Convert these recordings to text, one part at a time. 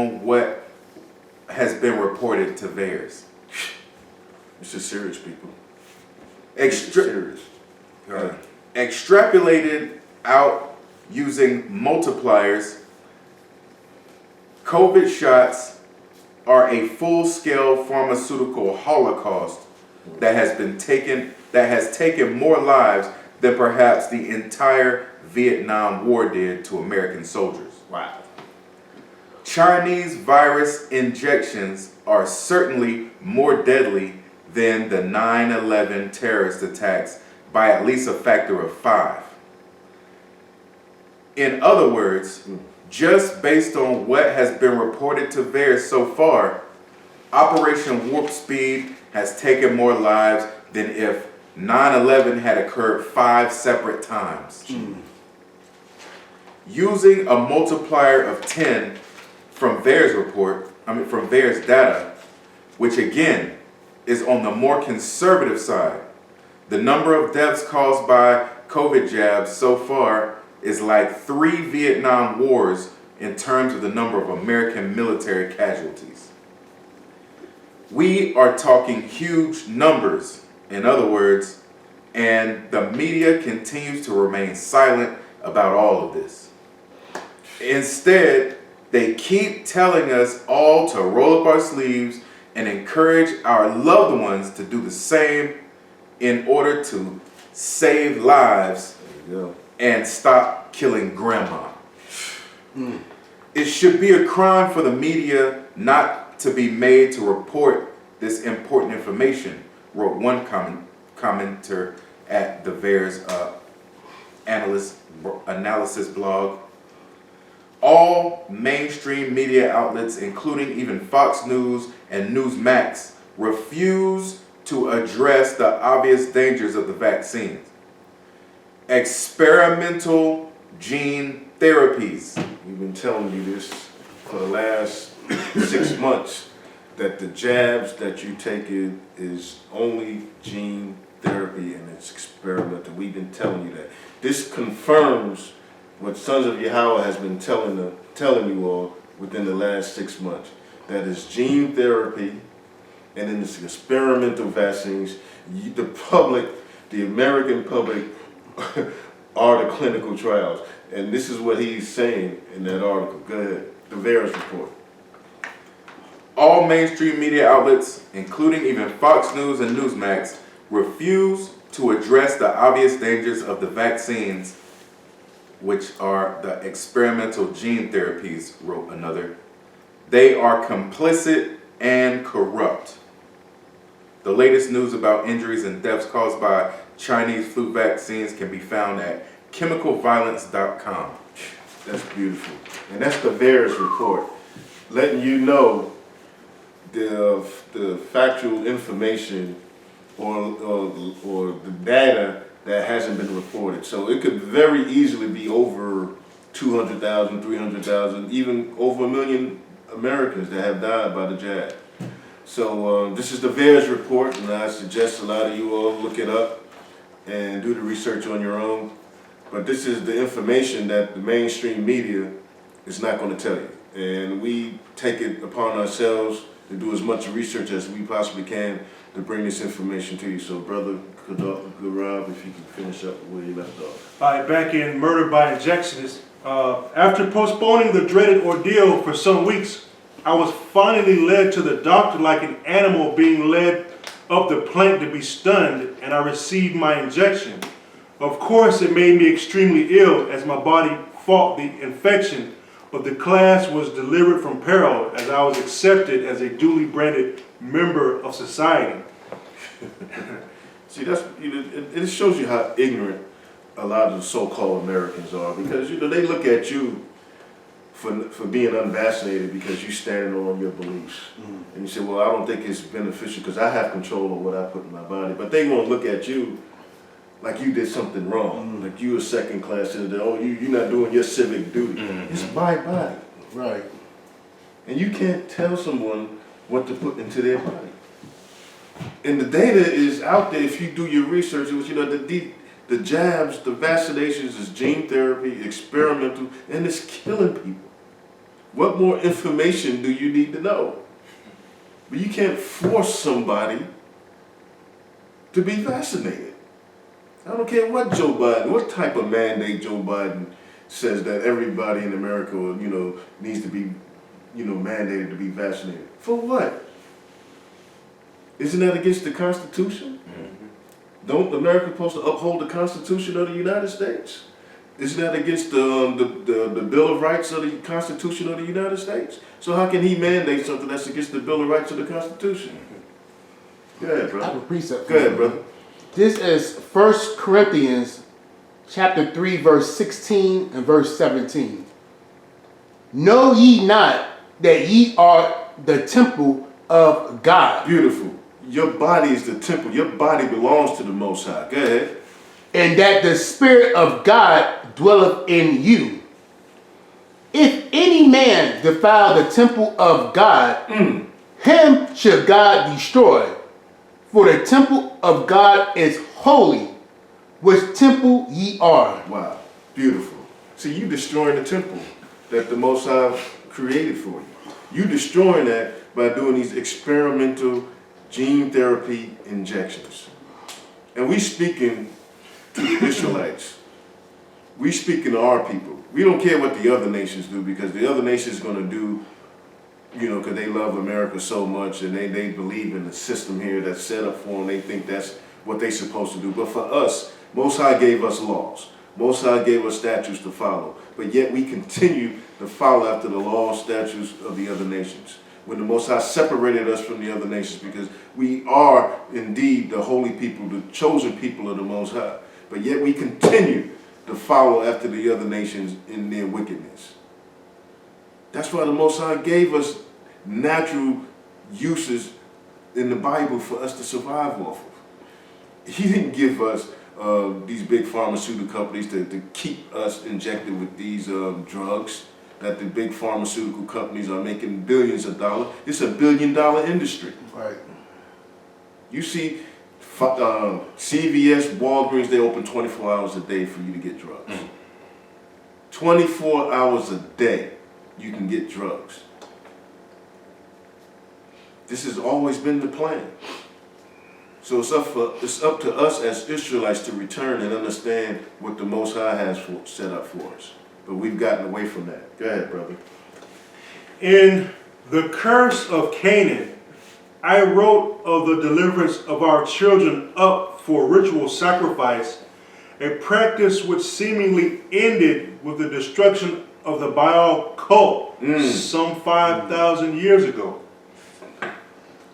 on what has been reported to VAERS. This is serious, people. Serious. Extrapolated out using multipliers, COVID shots are a full-scale pharmaceutical holocaust that has taken more lives than perhaps the entire Vietnam War did to American soldiers. Wow. Chinese virus injections are certainly more deadly than the 9/11 terrorist attacks by at least a factor of 5. In other words, just based on what has been reported to VAERS so far, Operation Warp Speed has taken more lives than if 9/11 had occurred 5 separate times. Using a multiplier of 10 from from VAERS data, which again is on the more conservative side, the number of deaths caused by COVID jabs so far is like 3 Vietnam Wars in terms of the number of American military casualties. We are talking huge numbers, in other words, and the media continues to remain silent about all of this. Instead, they keep telling us all to roll up our sleeves and encourage our loved ones to do the same in order to save lives and stop killing grandma. It should be a crime for the media not to be made to report this important information, wrote one commenter at the VAERS analysis blog. All mainstream media outlets, including even Fox News and Newsmax, refuse to address the obvious dangers of the vaccines. Experimental gene therapies. We've been telling you this for the last 6 months, that the jabs that you take is only gene therapy and it's experimental. We've been telling you that. This confirms what Sons of Yahweh has been telling you all within the last 6 months. That is gene therapy, and then it's experimental vaccines. The public, the American public, are the clinical trials. And this is what he's saying in that article. Go ahead, the VAERS report. All mainstream media outlets, including even Fox News and Newsmax, refuse to address the obvious dangers of the vaccines, which are the experimental gene therapies, wrote another. They are complicit and corrupt. The latest news about injuries and deaths caused by Chinese flu vaccines can be found at chemicalviolence.com. That's beautiful. And that's the VAERS report, letting you know the factual information or the data that hasn't been reported. So it could very easily be over 200,000, 300,000, even over 1 million Americans that have died by the jab. So this is the VAERS report, and I suggest a lot of you all look it up and do the research on your own. But this is the information that the mainstream media is not going to tell you. And we take it upon ourselves to do as much research as we possibly can to bring this information to you. So, Brother Rob, if you can finish up where you left off. All right, back in Murder by Injection. After postponing the dreaded ordeal for some weeks, I was finally led to the doctor like an animal being led up the plank to be stunned, and I received my injection. Of course, it made me extremely ill as my body fought the infection, but the class was delivered from peril as I was accepted as a duly branded member of society. See, it shows you how ignorant a lot of the so-called Americans are, because they look at you for being unvaccinated because you're standing on your beliefs. And you say, well, I don't think it's beneficial because I have control of what I put in my body. But they won't look at you like you did something wrong, like you a second-class citizen. Oh, you're not doing your civic duty. It's my body. Right. And you can't tell someone what to put into their body. And the data is out there if you do your research. It was, the jabs, the vaccinations is gene therapy, experimental, and it's killing people. What more information do you need to know? But you can't force somebody to be vaccinated. I don't care what Joe Biden, what type of mandate Joe Biden says that everybody in America, needs to be, mandated to be vaccinated. For what? Isn't that against the Constitution? Mm-hmm. Don't America supposed to uphold the Constitution of the United States? Isn't that against the Bill of Rights of the Constitution of the United States? So how can he mandate something that's against the Bill of Rights of the Constitution? Go ahead, brother. I have a precept. Go ahead, brother. This is 1 Corinthians chapter 3, verse 16 and verse 17. Know ye not that ye are the temple of God? Beautiful. Your body is the temple. Your body belongs to the Most High. Go ahead. And that the Spirit of God dwelleth in you. If any man defile the temple of God, him shall God destroy. For the temple of God is holy, which temple ye are. Wow. Beautiful. See, you destroying the temple that the Most High created for you. You destroying that by doing these experimental gene therapy injections. And we speaking to the Israelites. We speaking to our people. We don't care what the other nations do, because the other nations going to do, because they love America so much and they believe in the system here that's set up for them. They think that's what they're supposed to do. But for us, Most High gave us laws. Most High gave us statutes to follow. But yet we continue to follow after the laws, statutes of the other nations. When the Most High separated us from the other nations, because we are indeed the holy people, the chosen people of the Most High. But yet we continue to follow after the other nations in their wickedness. That's why the Most High gave us natural uses in the Bible for us to survive off of. He didn't give us these big pharmaceutical companies to keep us injected with these drugs that the big pharmaceutical companies are making billions of dollars. It's $1 billion industry. Right. You see CVS, Walgreens, they open 24 hours a day for you to get drugs. 24 hours a day you can get drugs. This has always been the plan. So it's up to us as Israelites to return and understand what the Most High has set up for us. But we've gotten away from that. Go ahead, brother. In the curse of Canaan, I wrote of the deliverance of our children up for ritual sacrifice, a practice which seemingly ended with the destruction of the Baal cult some 5,000 years ago.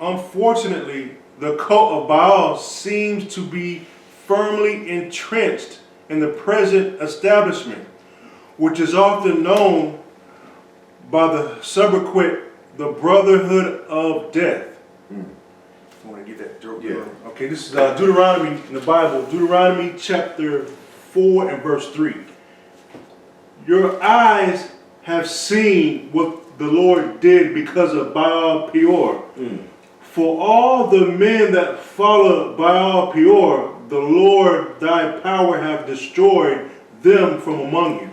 Unfortunately, the cult of Baal seems to be firmly entrenched in the present establishment, which is often known by the sobriquet, the Brotherhood of Death. I want to get that. Yeah. Okay, this is Deuteronomy in the Bible, Deuteronomy chapter 4 and verse 3. Your eyes have seen what the Lord did because of Baal Peor. For all the men that follow Baal Peor, the Lord thy power have destroyed them from among you.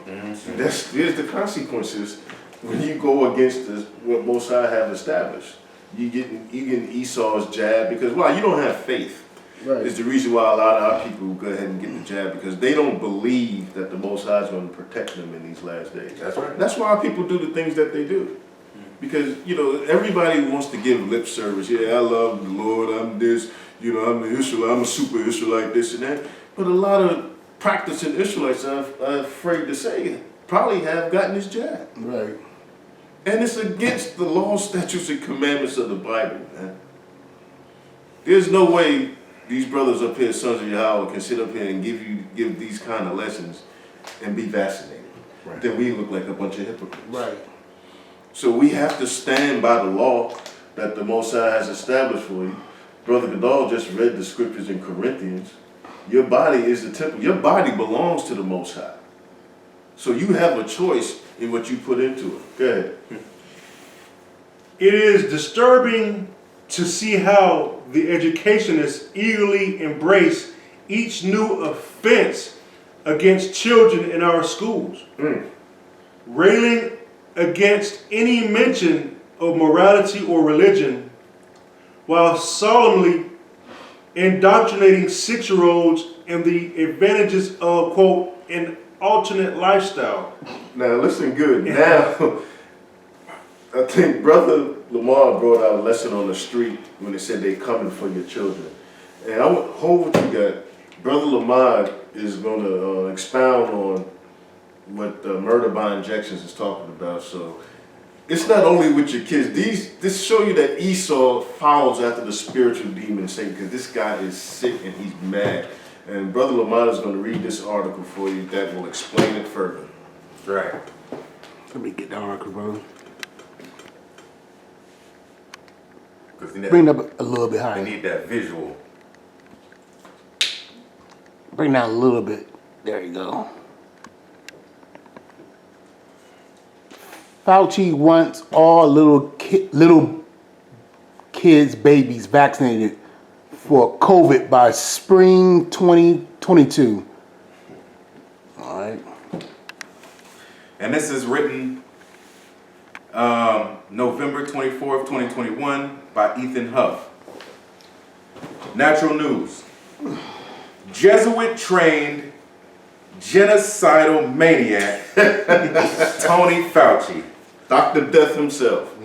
Here's the consequences when you go against what Most High have established. You getting Esau's jab, because you don't have faith. Right. It's the reason why a lot of our people go ahead and get the jab, because they don't believe that the Most High is going to protect them in these last days. That's right. That's why our people do the things that they do. Because, everybody wants to give lip service. Yeah, I love the Lord, I'm this, I'm the Israelite, I'm a super Israelite, this and that. But a lot of practicing Israelites, I'm afraid to say, probably have gotten this jab. Right. And it's against the laws, statutes, and commandments of the Bible, man. There's no way these brothers up here, sons of Yahweh, can sit up here and give these kind of lessons and be vaccinated. Right. Then we look like a bunch of hypocrites. Right. So we have to stand by the law that the Most High has established for you. Brother Gadal just read the scriptures in Corinthians. Your body is the temple. Your body belongs to the Most High. So you have a choice in what you put into it. Go ahead. It is disturbing to see how the educationists eagerly embrace each new offense against children in our schools, railing against any mention of morality or religion, while solemnly indoctrinating 6-year-olds in the advantages of, quote, an alternate lifestyle. Now listen good. Now, I think Brother Lamar brought out a lesson on the street when they said they coming for your children. And I would hold what you got. Brother Lamar is going to expound on what murder by injections is talking about. So it's not only with your kids. This show you that Esau follows after the spiritual demon Satan, because this guy is sick and he's mad. And Brother Lamar is going to read this article for you that will explain it further. Right. Let me get that article, brother. Because Bring it up a little bit they higher. need that visual. Bring down a little bit. There you go. Fauci wants all little kids, babies vaccinated for COVID by spring 2022. All right. And this is written November 24th, 2021 by Ethan Huff. Natural news. Jesuit-trained genocidal maniac Tony Fauci Dr. Death himself.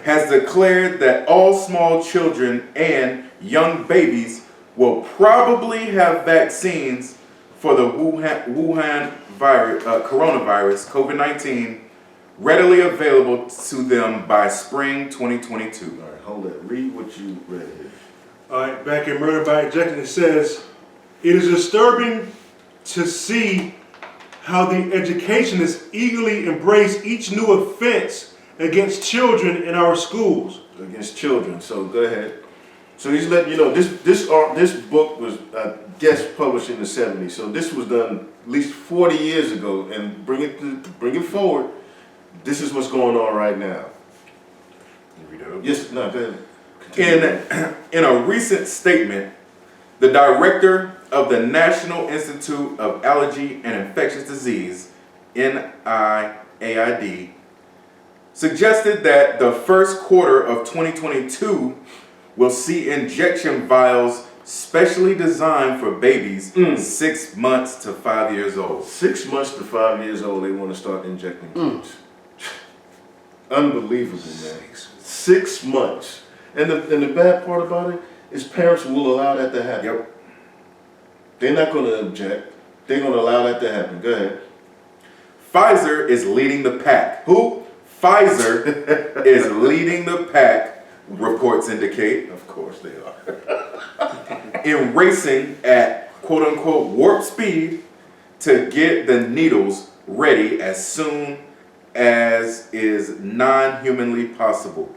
has declared that all small children and young babies will probably have vaccines for the Wuhan virus, coronavirus, COVID-19, readily available to them by spring 2022. All right, hold it. Read what you read here. All right, back in Murder by Injection, it says, it is disturbing to see how the educationists eagerly embrace each new offense against children in our schools. Against children. So go ahead. So he's letting you know this book was, I guess, published in the 70s. So this was done at least 40 years ago, and bring it forward. This is what's going on right now. Yes, no, go ahead. In a recent statement, the director of the National Institute of Allergy and Infectious Disease, NIAID, suggested that the first quarter of 2022 will see injection vials specially designed for babies 6 months to 5 years old. 6 months to 5 years old, they want to start injecting kids. Unbelievable, man. 6 months. And the bad part about it is parents will allow that to happen. Yep. They're not going to object. They're going to allow that to happen. Go ahead. Pfizer is leading the pack. Who? Pfizer is leading the pack, reports indicate. Of course they are. In racing at quote-unquote warp speed to get the needles ready as soon as is non-humanly possible.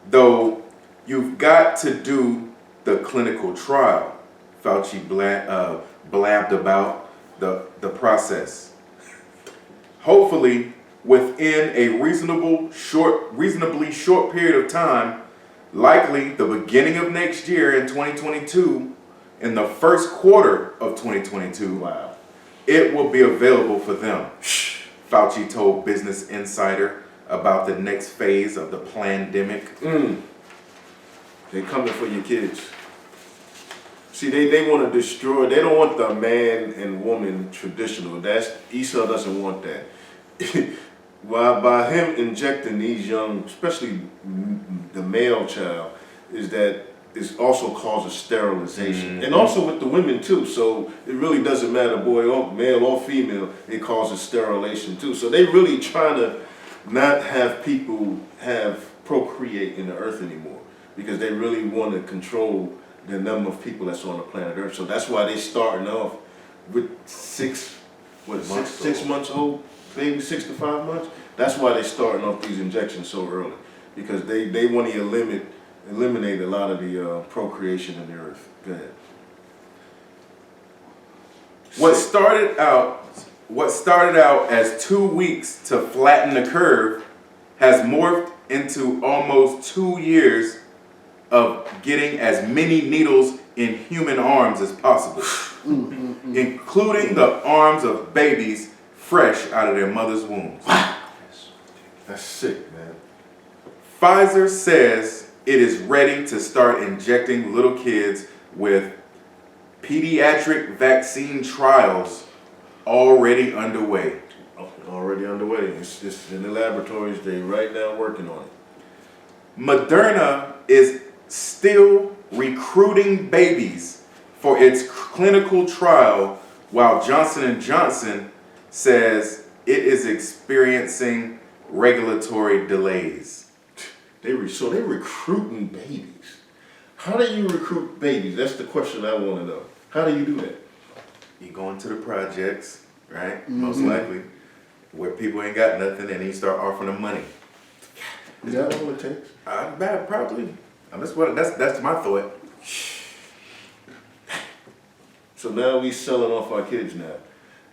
Though you've got to do the clinical trial, Fauci blabbed about the process. Hopefully, within a reasonably short period of time, likely the beginning of next year in 2022, in the first quarter of 2022, Wow. it will be available for them. Fauci told Business Insider about the next phase of the pandemic. They're coming for your kids. See, they want to destroy. They don't want the man and woman traditional. Esau doesn't want that. By him injecting these young, especially the male child, is that it also causes sterilization, and also with the women too. So it really doesn't matter, male or female. It causes sterilization too. So they really trying to not have people procreate in the earth anymore, because they really want to control the number of people that's on the planet Earth. So that's why they starting off with 6 months old, maybe 6 to 5 months. That's why they starting off these injections so early, because they want to eliminate a lot of the procreation in the earth. Go ahead. What started out as 2 weeks to flatten the curve has morphed into almost 2 years of getting as many needles in human arms as possible, including the arms of babies fresh out of their mother's wombs. That's sick, man. Pfizer says it is ready to start injecting little kids with pediatric vaccine trials already underway. Already underway. It's just in the laboratories. They right now working on it. Moderna is still recruiting babies for its clinical trial, while Johnson & Johnson says it is experiencing regulatory delays. So they're recruiting babies. How do you recruit babies? That's the question I want to know. How do you do that? You go into the projects, right? Most likely, where people ain't got nothing, and you start offering them money. Is that all it takes? Probably. That's my thought. So now we selling off our kids now.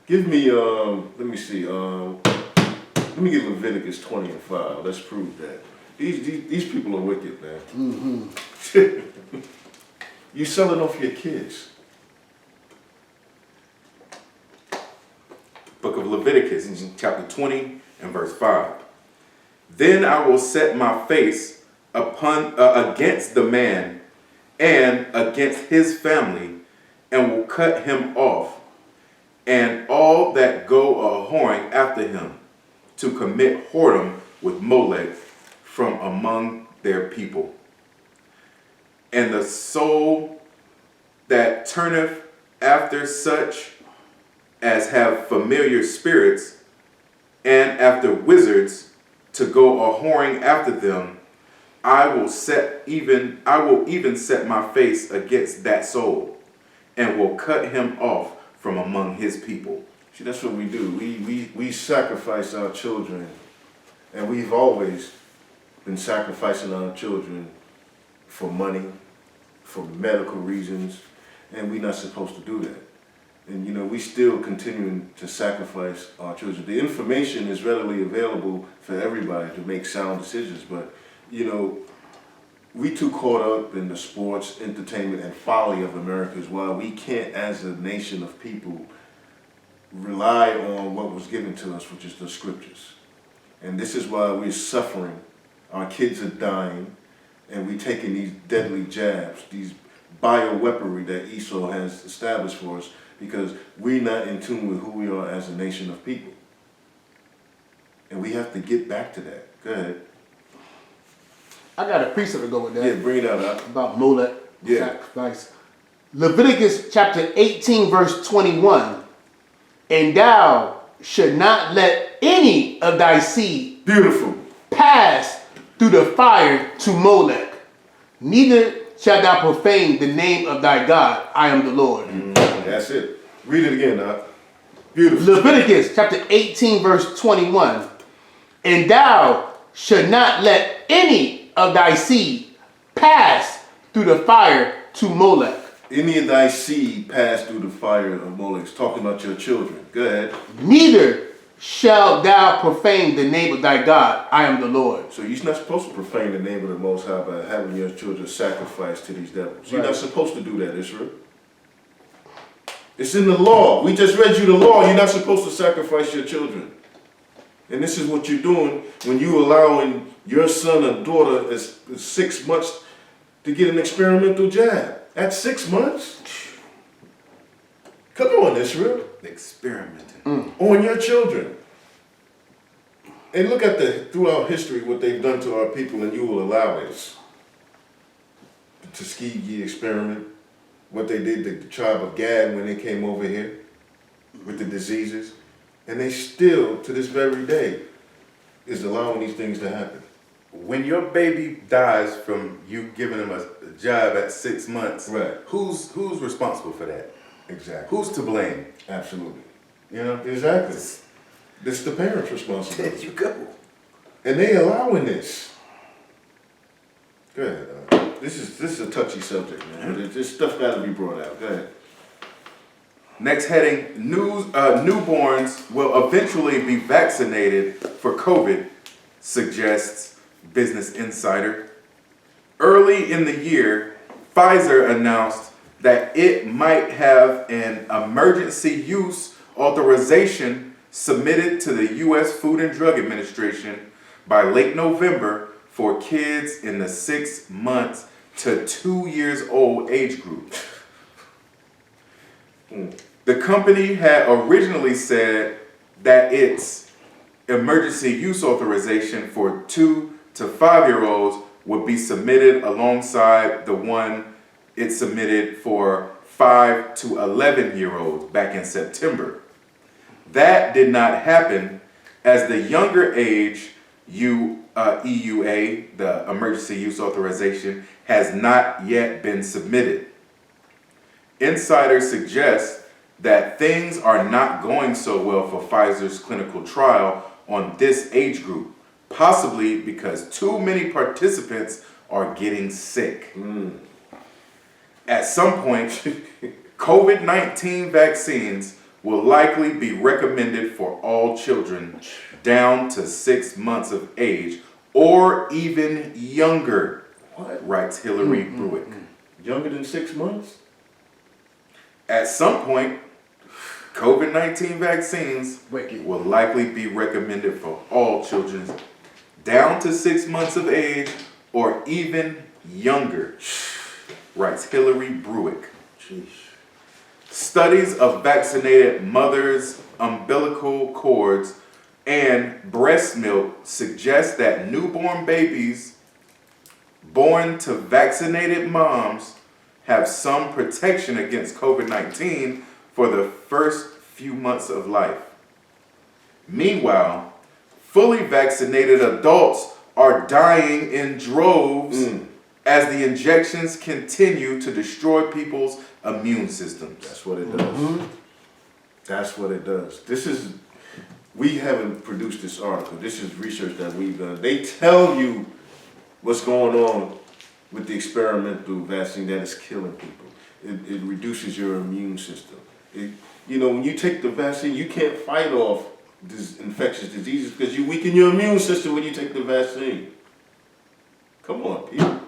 Give me, let me see, let me get Leviticus 20 and 5. Let's prove that. These people are wicked, man. You selling off your kids. Book of Leviticus, chapter 20 and verse 5. Then I will set my face against the man and against his family, and will cut him off, and all that go a-whoring after him, to commit whoredom with Molech from among their people. And the soul that turneth after such as have familiar spirits, and after wizards, to go a-whoring after them, I will even set my face against that soul, and will cut him off from among his people. See, that's what we do. We sacrifice our children, and we've always been sacrificing our children for money, for medical reasons, and we're not supposed to do that. And you know, we still continuing to sacrifice our children. The information is readily available for everybody to make sound decisions, but you know, we too caught up in the sports, entertainment, and folly of America is why we can't, as a nation of people, rely on what was given to us, which is the scriptures. And this is why we're suffering. Our kids are dying, and we're taking these deadly jabs, these bioweaponry that Esau has established for us, because we're not in tune with who we are as a nation of people. And we have to get back to that. Go ahead. I got a precept to go with that. Yeah, bring that up. About Molech Yeah. sacrifice. Leviticus chapter 18, verse 21. And thou should not let any of thy seed Beautiful. pass through the fire to Molech. Neither shalt thou profane the name of thy God. I am the Lord. That's it. Read it again, Doc. Beautiful. Leviticus chapter 18, verse 21. And thou should not let any of thy seed pass through the fire to Molech. Any of thy seed pass through the fire of Molech. It's talking about your children. Go ahead. Neither shalt thou profane the name of thy God. I am the Lord. So you're not supposed to profane the name of the Most High by having your children sacrifice to these devils. You're Right. not supposed to do that, Israel. It's in the law. We just read you the law. You're not supposed to sacrifice your children. And this is what you're doing when you allowing your son or daughter is 6 months to get an experimental jab. At 6 months? Come on, Israel. Experimenting. On your children. And look at throughout history what they've done to our people, and you will allow this. The Tuskegee experiment, what they did to the tribe of Gad when they came over here with the diseases. And they still, to this very day, is allowing these things to happen. When your baby dies from you giving him a job at 6 months, Right. Who's responsible for that? Exactly. Who's to blame? Absolutely. You know? Exactly. This is the parents' responsibility. There you go. And they allowing this. Go ahead. This is a touchy subject, man. But this stuff got to be brought out. Go ahead. Next heading, newborns will eventually be vaccinated for COVID, suggests Business Insider. Early in the year, Pfizer announced that it might have an emergency use authorization submitted to the U.S. Food and Drug Administration by late November for kids in the 6 months to 2 years old age group. The company had originally said that its emergency use authorization for 2 to 5 year olds would be submitted alongside the one it submitted for 5 to 11 year olds back in September. That did not happen as the younger age EUA, the emergency use authorization, has not yet been submitted. Insiders suggest that things are not going so well for Pfizer's clinical trial on this age group, possibly because too many participants are getting sick. At some point, COVID-19 vaccines will likely be recommended for all children down to 6 months of age or even younger, writes Hillary Bruick. Younger than 6 months? At some point, COVID-19 vaccines will likely be recommended for all children down to 6 months of age or even younger, writes Hillary Bruick. Jeez. Studies of vaccinated mothers' umbilical cords and breast milk suggest that newborn babies born to vaccinated moms have some protection against COVID-19 for the first few months of life. Meanwhile, fully vaccinated adults are dying in droves as the injections continue to destroy people's immune systems. That's what it does. That's what it does. We haven't produced this article. This is research that we've done. They tell you what's going on with the experimental vaccine that is killing people. It reduces your immune system. When you take the vaccine, you can't fight off these infectious diseases because you weaken your immune system when you take the vaccine. Come on, people.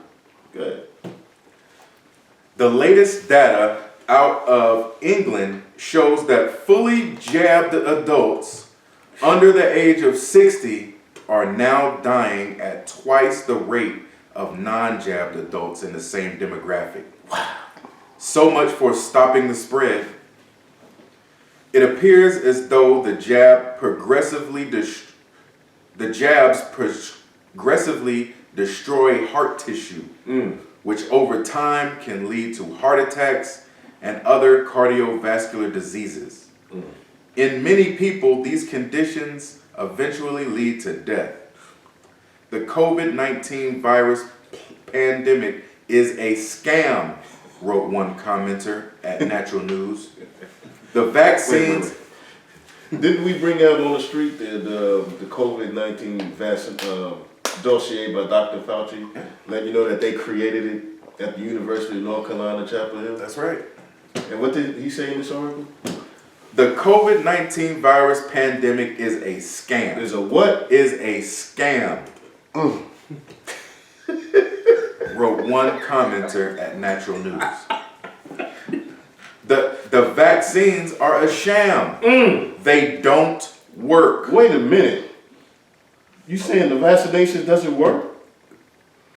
Go ahead. The latest data out of England shows that fully jabbed adults under the age of 60 are now dying at twice the rate of non-jabbed adults in the same demographic. Wow. So much for stopping the spread. It appears as though the jabs progressively destroy heart tissue, which over time can lead to heart attacks and other cardiovascular diseases. In many people, these conditions eventually lead to death. The COVID-19 virus pandemic is a scam, wrote one commenter at Natural News. The vaccines... Wait. Didn't we bring out on the street the COVID-19 vaccine dossier by Dr. Fauci, letting you know that they created it at the University of North Carolina, Chapel Hill? That's right. And what did he say in this article? The COVID-19 virus pandemic is a scam. Is a what? Is a scam. Wrote one commenter at Natural News. The vaccines are a sham. They don't work. Wait a minute. You saying the vaccination doesn't work?